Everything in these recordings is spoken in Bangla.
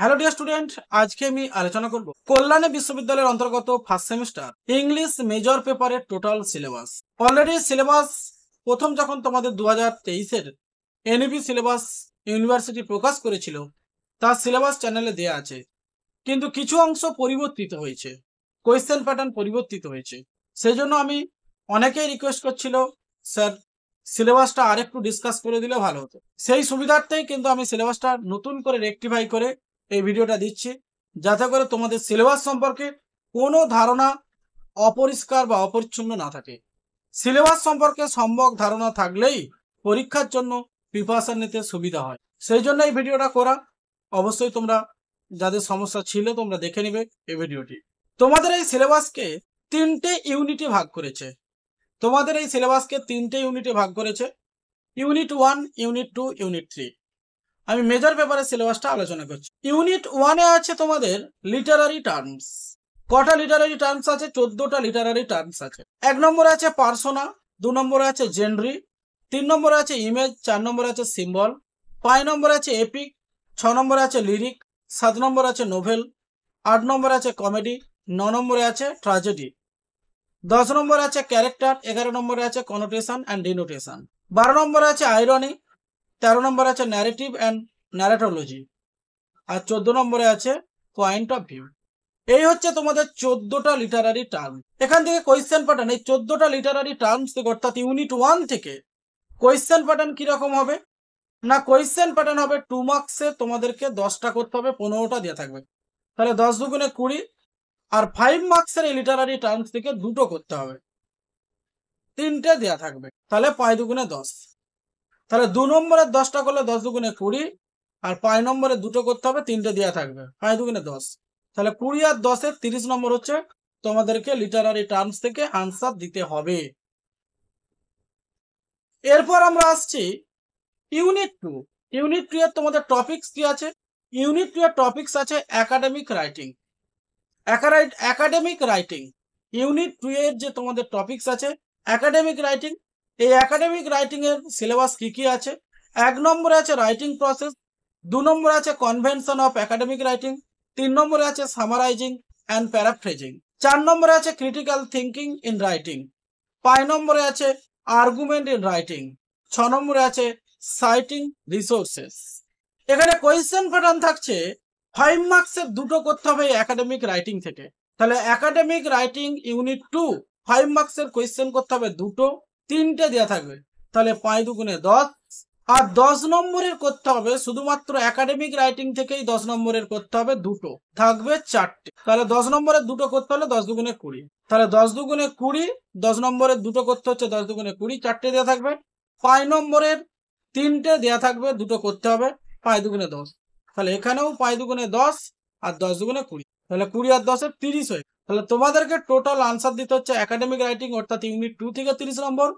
হ্যালো ডিয়ার স্টুডেন্ট, আজকে আমি আলোচনা করব কল্যাণী বিশ্ববিদ্যালয়ের অন্তর্গত ফার্স্ট সেমিস্টার ইংলিশ মেজর পেপারের টোটাল সিলেবাস। অলরেডি সিলেবাস প্রথম যখন তোমাদের 2023-এর এনইপি সিলেবাস ইউনিভার্সিটি প্রকাশ করেছিল তার সিলেবাস চ্যানেলে দেয়া আছে, কিন্তু কিছু অংশ পরিবর্তিত হয়েছে, কোয়েশ্চেন প্যাটার্ন পরিবর্তিত হয়েছে। সেই জন্য আমি অনেকেই রিকোয়েস্ট করছিল, স্যার সিলেবাসটা আরেকটু ডিসকাস করে দিলে ভালো হতো। সেই সুবিধার্থেই কিন্তু আমি সিলেবাসটা নতুন করে রেকটিফাই করে এই ভিডিওটা দিচ্ছি, যাতে করে তোমাদের সিলেবাস সম্পর্কে কোনো ধারণা অপরিষ্কার বা অপরিচ্ছন্ন না থাকে। সিলেবাস সম্পর্কে সম্যক ধারণা থাকলেই পরীক্ষার জন্য প্রিপারেশন নিতে সুবিধা হয়। সেই জন্য এই ভিডিওটা করা। অবশ্যই তোমরা যাদের সমস্যা ছিল তোমরা দেখে নিবে এই ভিডিওটি। তোমাদের এই সিলেবাসকে তিনটে ইউনিটে ভাগ করেছে। Unit 1, unit 2, unit 3। আমি মেজর পেপারের সিলেবাসটা আলোচনা করছি। ইউনিট 1-এ আছে তোমাদের লিটারারি টার্মস। কটা লিটারারি টার্মস আছে? 14টা লিটারারি টার্মস আছে। 1 নম্বরে আছে পার্সোনা, 2 নম্বরে আছে জেনরি, 3 নম্বরে আছে ইমেজ, 4 নম্বরে আছে সিম্বল, 5 নম্বরে আছে এপিক, 6 নম্বরে আছে লিরিক, 7 নম্বরে আছে নোভেল, 8 নম্বরে আছে কমেডি, 9 নম্বরে আছে ট্র্যাজেডি, 10 নম্বরে আছে ক্যারেক্টার, 11 নম্বরে আছে কনোটেশন অ্যান্ড ডিনোটেশন, 12 নম্বরে আছে আইরনি, 13 নম্বরে আছে ন্যারেটিভ অ্যান্ড ন্যারেটোলজি, আর 14 নম্বরে আছে পয়েন্ট অফ ভিউ। এই হচ্ছে তোমাদের 14টা লিটারারি টার্ম। এখান থেকে কোয়েশ্চেন প্যাটার্ন, এই 14টা লিটারারি টার্মস থেকে, অর্থাৎ ইউনিট 1 থেকে কোয়েশ্চেন প্যাটার্ন কিরকম হবে না, কোয়েশ্চেন প্যাটার্ন হবে 2 মার্কসে তোমাদেরকে 10টা করতে হবে, 15টা দেওয়া থাকবে, তাহলে 10 দুগুণে 20। আর 5 মার্কসের এই লিটারারি টার্মস থেকে 2টো করতে হবে, 3টে দেওয়া থাকবে, তাহলে 5 দুগুণে 10। তাহলে 2 নম্বরের 10টা করলে 10 দুগুণে 20, আর 5 নম্বরে 2টো করতে হবে, 3টে দেওয়া থাকবে, 5 দুগুণে 10। তাহলে 20 আর 10-এ 30 নম্বর হচ্ছে তোমাদেরকে লিটারারি টার্মস থেকে আনসার দিতে হবে। এরপর আমরা আসছি ইউনিট 2। ইউনিট 2 এর তোমাদের টপিকস কি আছে? ইউনিট 2 এর টপিকস আছে academic writing. Academic writing unit 2 এর যে তোমাদের টপিকস আছে একাডেমিক রাইটিং। এই একাডেমিক রাইটিং এর সিলেবাস কি কি আছে? 1 নম্বরে আছে রাইটিং প্রসেস, 2 নম্বরে আছে কনভেনশন অফ একাডেমিক রাইটিং, 3 নম্বরে আছে সামারাইজিং অ্যান্ড প্যারাফ্রেজিং, 4 নম্বরে আছে ক্রিটিক্যাল থিঙ্কিং ইন রাইটিং, 5 নম্বরে আছে আর্গুমেন্ট ইন রাইটিং, 6 নম্বরে আছে সাইটিং রিসোর্সেস। এখানে কোয়েশ্চেন প্যাটার্ন থাকছে 5 মার্কসের 2টো করতে হবে একাডেমিক রাইটিং থেকে। তাহলে একাডেমিক রাইটিং ইউনিট 2 5 মার্কসের কোয়েশ্চেন করতে হবে 2টো, 3টে দেওয়া থাকবে, তাহলে 5 দুগুণে 10। আর 10 নম্বরের করতে হবে শুধুমাত্র একাডেমিক রাইটিং থেকেই 10 নম্বরের করতে হবে 2টো, থাকবে 4টে। তাহলে 10 নম্বরের 2টো করতে হলে 10 দুগুণে 20, তাহলে 10 দুগুণে 20, 10 নম্বরের 2টো করতে হচ্ছে 10 দুগুণে 20, 4টে দেওয়া থাকবে। 5 নম্বরের 3টে দেওয়া থাকবে, 2টো করতে হবে, 5 দুগুণে 10। তাহলে এখানেও 5 দুগুণে 10 আর 10 দুগুণে 20, তাহলে 20 আর 10-এ 30 হয়ে। তাহলে তোমাদেরকে টোটাল আনসার দিতে হচ্ছে একাডেমিক রাইটিং অর্থাৎ ইউনিট 2 থেকে 30 নম্বর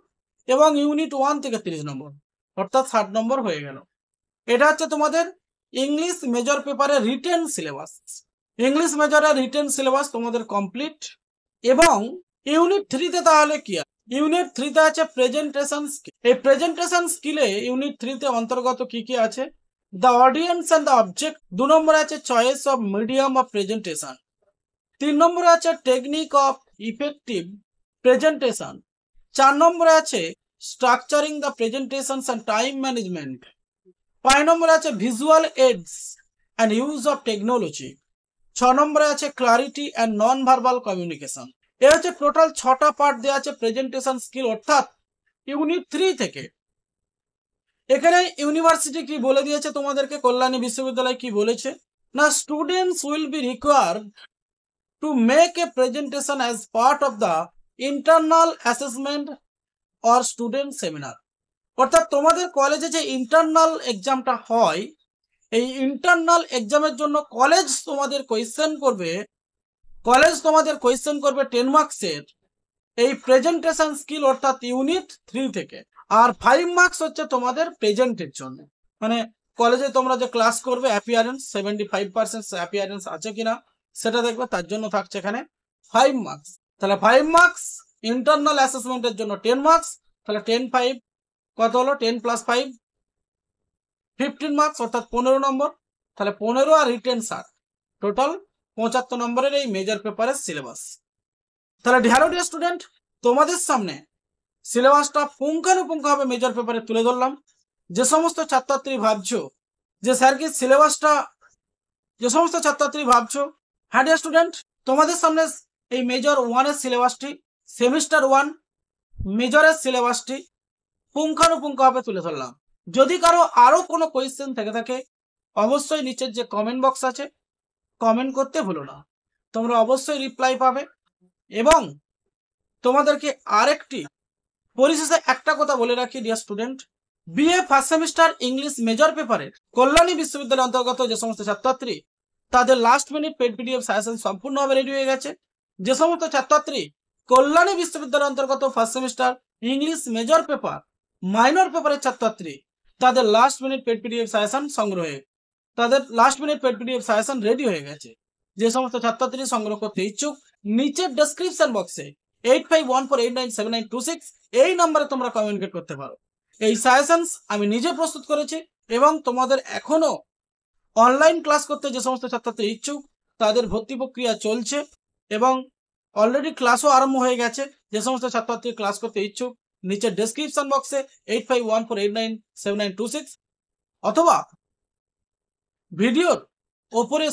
এবং ইউনিট 1 থেকে 30 নম্বর, অর্থাৎ 60 নম্বর হয়ে গেল। এটা হচ্ছে তোমাদের ইংলিশ মেজর পেপারের রিটেন সিলেবাস। ইংলিশ মেজরের রিটেন সিলেবাস তোমাদের কমপ্লিট। এবং ইউনিট 3-তে তাহলে কি আছে? ইউনিট 3-তে আছে প্রেজেন্টেশন স্কিল। এই প্রেজেন্টেশন স্কিলে ইউনিট 3-তে অন্তর্গত কি কি আছে? The audience and the object, 2 নম্বরে আছে choice of medium of presentation, 3 নম্বরে আছে টেকনিক অফ ইফেক্টিভ প্রেজেন্টেশন, 4 নম্বরে আছে structuring the presentations and time management, 5 নম্বরে আছে visual aids and use of technology, 6 নম্বরে আছে clarity and non verbal communication. এ হচ্ছে টোটাল 6টা পার্ট দেওয়া আছে প্রেজেন্টেশন স্কিল অর্থাৎ ইউনিট 3 থেকে। এখানে ইউনিভার্সিটি কি বলে দিয়েছে তোমাদেরকে, কল্যাণী বিশ্ববিদ্যালয় কি বলেছে না, students will be required to make a presentation as part of the internal assessment or student seminar. অর্থাৎ তোমাদের কলেজে যে ইন্টারনাল এক্সামটা হয়, এই ইন্টারনাল এক্সামের জন্য কলেজ তোমাদের কোয়েশ্চেন করবে 10 মার্কসের এই প্রেজেন্টেশন স্কিল অর্থাৎ ইউনিট 3 থেকে। আর 5 মার্কস হচ্ছে তোমাদের প্রেজেন্টের জন্য, মানে কলেজে তোমরা যে ক্লাস করবে অ্যাপিয়ারেন্স 75% অ্যাপিয়ারেন্স আছে কিনা সেটা দেখবে, তার জন্য থাকছে এখানে 5 মার্কস। তাহলে 5 মার্কস ইন্টারনাল অ্যাসেসমেন্টের জন্য 10 মার্কস, তাহলে 10 5 কত হলো, 10 + 5 15 মার্কস অর্থাৎ 15 নম্বর। তাহলে 15 আর রিটেন 60, টোটাল 75 নম্বরের এই মেজর পেপারের সিলেবাস। তাহলে ডিয়ার স্টুডেন্ট, তোমাদের সামনে সিলেবাসটা পুঙ্খানুপুঙ্খভাবে মেজর পেপারে তুলে ধরলাম। যে সমস্ত ছাত্রছাত্রী ভাবছো যে স্যার কি সিলেবাসটা, যে সমস্ত ছাত্রছাত্রী ভাবছো, হ্যাঁ ডিয়ার স্টুডেন্ট, তোমাদের সামনে এই মেজর 1-এর সিলেবাসটি, সেমিস্টার 1 মেজরের সিলেবাসটি পুঙ্খানুপুঙ্খভাবে তুলে ধরলাম। যদি কারো আরো কোনো কোয়েশ্চেন থেকে থাকে অবশ্যই নিচের যে কমেন্ট বক্স আছে কমেন্ট করতে ভুলো না, তোমরা অবশ্যই রিপ্লাই পাবে। এবং তোমাদেরকে আরেকটি পরিশেষে একটা কথা বলে রাখি dear student, BA first semester English major পেপারে কল্যাণী বিশ্ববিদ্যালয়ের অন্তর্গত যে সমস্ত ছাত্রছাত্রী তাদের last minute paid PDF suggestion সম্পূর্ণভাবে রেডি হয়ে গেছে। যে সমস্ত ছাত্রছাত্রী কল্যাণী বিশ্ববিদ্যালয়ের অন্তর্গত first semester English major paper minor পেপারের ছাত্রছাত্রী তাদের last minute paid PDF suggestion সংগ্রহে, তাদের last minute paid PDF suggestion ready হয়ে গেছে। যে সমস্ত ছাত্রছাত্রী সংগ্রহ করতে ইচ্ছুক নিচের ডেসক্রিপশন বক্সে 8514897926 এই নম্বরে তোমরা কমিউনিকেট করতে পারো। এই সাজেশনস আমি নিজে প্রস্তুত করেছি এবং তোমাদের এখনো অনলাইন ক্লাস করতে যে সমস্ত ছাত্রছাত্রী ইচ্ছুক তাদের ভর্তি প্রক্রিয়া চলছে এবং অলরেডি ক্লাসও আরম্ভ হয়ে গেছে। যে সমস্ত ছাত্রছাত্রী ক্লাস করতে ইচ্ছুক নিচের ডেসক্রিপশন বক্সে 8514897926 অথবা ভিডিওর ওপরে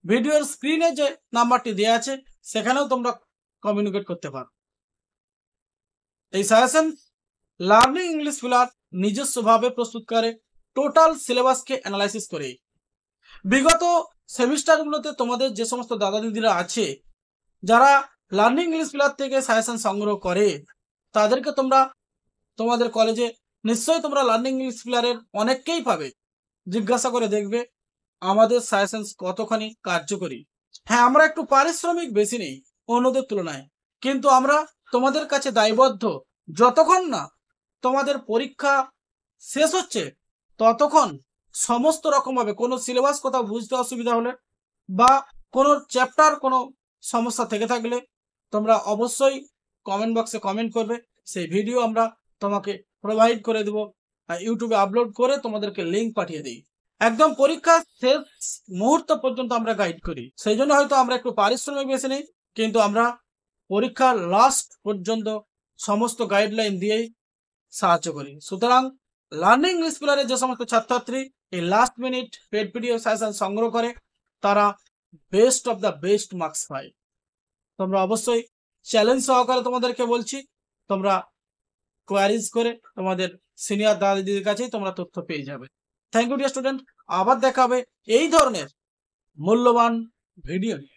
ভিডিওর স্ক্রিনে যে নাম্বারটি দেওয়া আছে সেখানেও তোমরা কমিউনিকেট করতে পারো। এই সাজেশন লার্নিং ইংলিশ পিলার নিজস্বভাবে প্রস্তুত করে টোটাল সিলেবাসকে অ্যানালাইসিস করে। বিগত সেমিস্টারগুলোতে তোমাদের যে সমস্ত দাদা দিদিরা আছে যারা লার্নিং ইংলিশ পিলার থেকে সাজেশন সংগ্রহ করে তাদেরকে তোমরা তোমাদের কলেজে নিশ্চয়ই তোমরা লার্নিং ইংলিশ পিলারের অনেককেই পাবে। জিজ্ঞাসা করে দেখবে আমাদের সাজেশন কতখানি কার্যকরী। হ্যাঁ, আমরা একটু পারিশ্রমিক বেশি নেই অন্যদের তুলনায়, কিন্তু আমরা তোমাদের কাছে দায়বদ্ধ যতক্ষণ না তোমাদের পরীক্ষা শেষ হচ্ছে ততক্ষণ সমস্ত রকমভাবে কোনো সিলেবাস কোথাও বুঝতে অসুবিধা হলে বা কোনো চ্যাপ্টার কোনো সমস্যা থেকে থাকলে তোমরা অবশ্যই কমেন্ট বক্সে কমেন্ট করবে, সেই ভিডিও আমরা তোমাকে প্রোভাইড করে দেব, ইউটিউবে আপলোড করে তোমাদেরকে লিঙ্ক পাঠিয়ে দিই। একদম পরীক্ষা শেষ মুহূর্ত পর্যন্ত আমরা গাইড করি, সেই জন্য হয়তো আমরা একটু পারিশ্রমিক বেশি নেই, কিন্তু আমরা পরীক্ষার লাস্ট পর্যন্ত সমস্ত গাইডলাইন দিয়েই সাহায্য করি। সুতরাং লার্নিং ইংলিশ পিলারের যে সমস্ত ছাত্রছাত্রী এই last minute paid PDF suggestion সংগ্রহ করে তারা best of the best marks পায়। তোমরা অবশ্যই চ্যালেঞ্জ সহকারে তোমাদেরকে বলছি, তোমরা কোয়ারিজ করে তোমাদের সিনিয়র দাদা দিদির কাছেই তোমরা তথ্য পেয়ে যাবে। থ্যাংক ইউ ডিয়ার স্টুডেন্ট, আবার দেখা হবে এই ধরনের মূল্যবান ভিডিও নিয়ে।